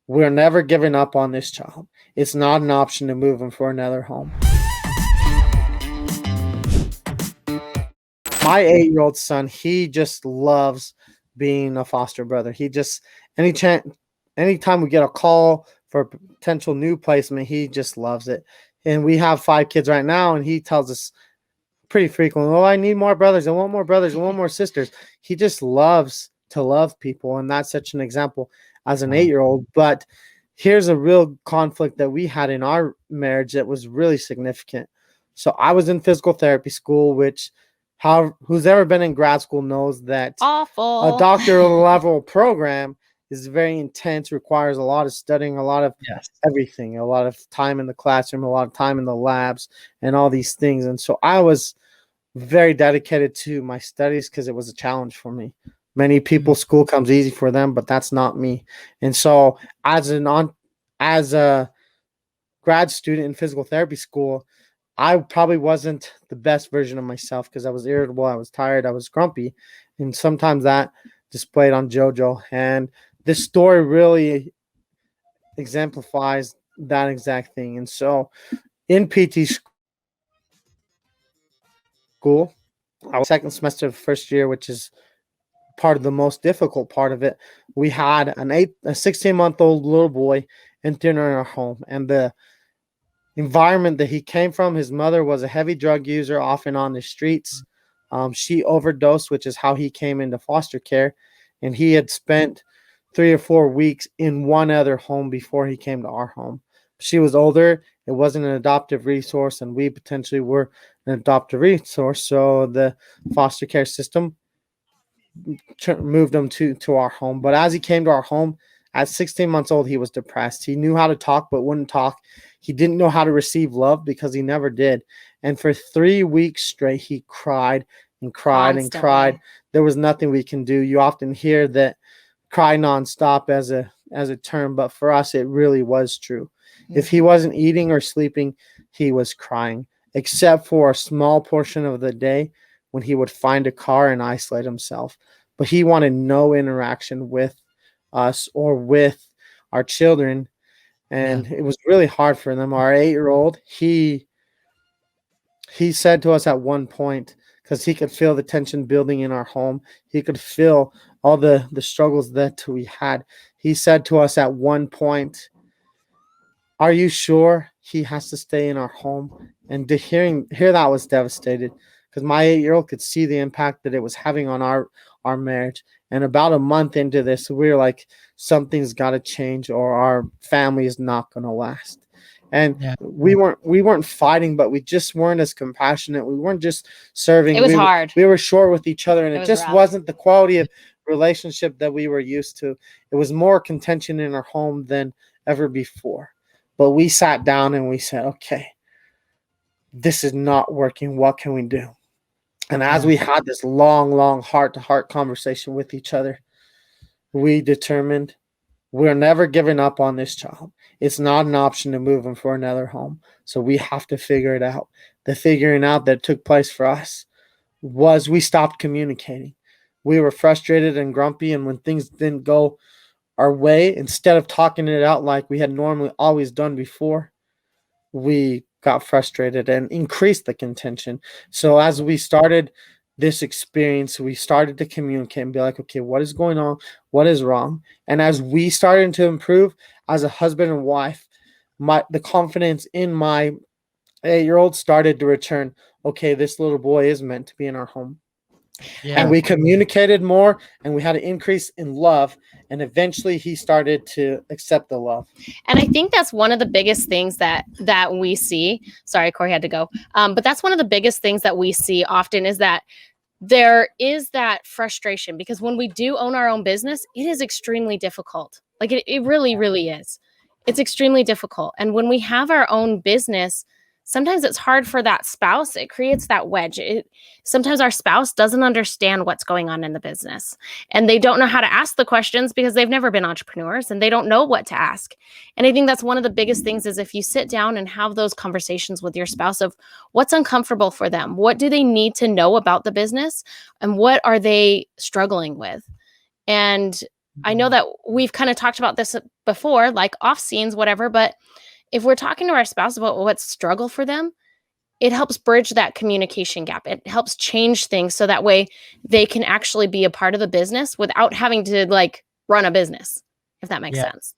We're never giving up on this child. It's not an option to move him for another home. My 8-year-old son, he just loves being a foster brother. He just anytime we get a call for a potential new placement, he just loves it. And we have 5 kids right now, and he tells us pretty frequently, "Oh, I need more brothers. I want more brothers. I want more sisters." He just loves to love people, and that's such an example as an 8-year-old. But here's a real conflict that we had in our marriage that was really significant. So I was in physical therapy school, which who's ever been in grad school knows that a Awful. doctoral level program is very intense, requires a lot of studying, a lot of Yes. everything, a lot of time in the classroom, a lot of time in the labs, and all these things. And so I was very dedicated to my studies because it was a challenge for me. Many people, school comes easy for them, but that's not me. And so as a grad student in physical therapy school, I probably wasn't the best version of myself because I was irritable, I was tired, I was grumpy, and sometimes that displayed on JoJo. And this story really exemplifies that exact thing. And so in PT school, I was second semester of first year, which is part of the most difficult part of it. We had a 16-month-old little boy entering our home, and the environment that he came from, his mother was a heavy drug user, often on the streets. She overdosed, which is how he came into foster care. And he had spent 3 or 4 weeks in one other home before he came to our home. She was older. It wasn't an adoptive resource, and we potentially were an adoptive resource. So the foster care system moved him to our home. But as he came to our home, at 16 months old, he was depressed. He knew how to talk but wouldn't talk. He didn't know how to receive love because he never did. And for 3 weeks straight, he cried and cried and cried. There was nothing we can do. You often hear that cry nonstop as a term, but for us, it really was true. If he wasn't eating or sleeping, he was crying, except for a small portion of the day when he would find a car and isolate himself. But he wanted no interaction with us or with our children. And it was really hard for them. Our 8-year-old, he said to us at one point, because he could feel the tension building in our home, he could feel all the struggles that we had. He said to us at one point, "Are you sure he has to stay in our home?" And to hear that was devastated, because my 8-year-old could see the impact that it was having on our marriage. And about a month into this, we were like, something's got to change or our family is not going to last. And we weren't fighting, but we just weren't as compassionate. We weren't just serving. It was hard. We were short with each other, and it just rough. wasn't the quality of relationship that we were used to. It was more contention in our home than ever before. But we sat down and we said, okay, this is not working. What can we do? And as we had this long heart-to-heart conversation with each other, we determined we're never giving up on this child. It's not an option to move him for another home. So we have to figure it out. The figuring out that took place for us was we stopped communicating. We were frustrated and grumpy, and when things didn't go our way, instead of talking it out like we had normally always done before, we got frustrated and increased the contention. So as we started this experience, we started to communicate and be like, okay, what is going on? What is wrong? And as we started to improve as a husband and wife, the confidence in my 8-year-old started to return. Okay, this little boy is meant to be in our home. And we communicated more, and we had an increase in love, and eventually he started to accept the love. And I think that's one of the biggest things that we see. Sorry, Corey had to go. But that's one of the biggest things that we see often is that there is that frustration, because when we do own our own business, it is extremely difficult. Like it really, really is. It's extremely difficult. And when we have our own business, sometimes it's hard for that spouse. It creates that wedge. Sometimes our spouse doesn't understand what's going on in the business, and they don't know how to ask the questions because they've never been entrepreneurs and they don't know what to ask. And I think that's one of the biggest things is if you sit down and have those conversations with your spouse of what's uncomfortable for them, what do they need to know about the business, and what are they struggling with? And I know that we've kind of talked about this before, like off scenes, whatever, but if we're talking to our spouse about what's struggle for them, it helps bridge that communication gap. It helps change things so that way they can actually be a part of the business without having to like run a business, if that makes Yeah. sense.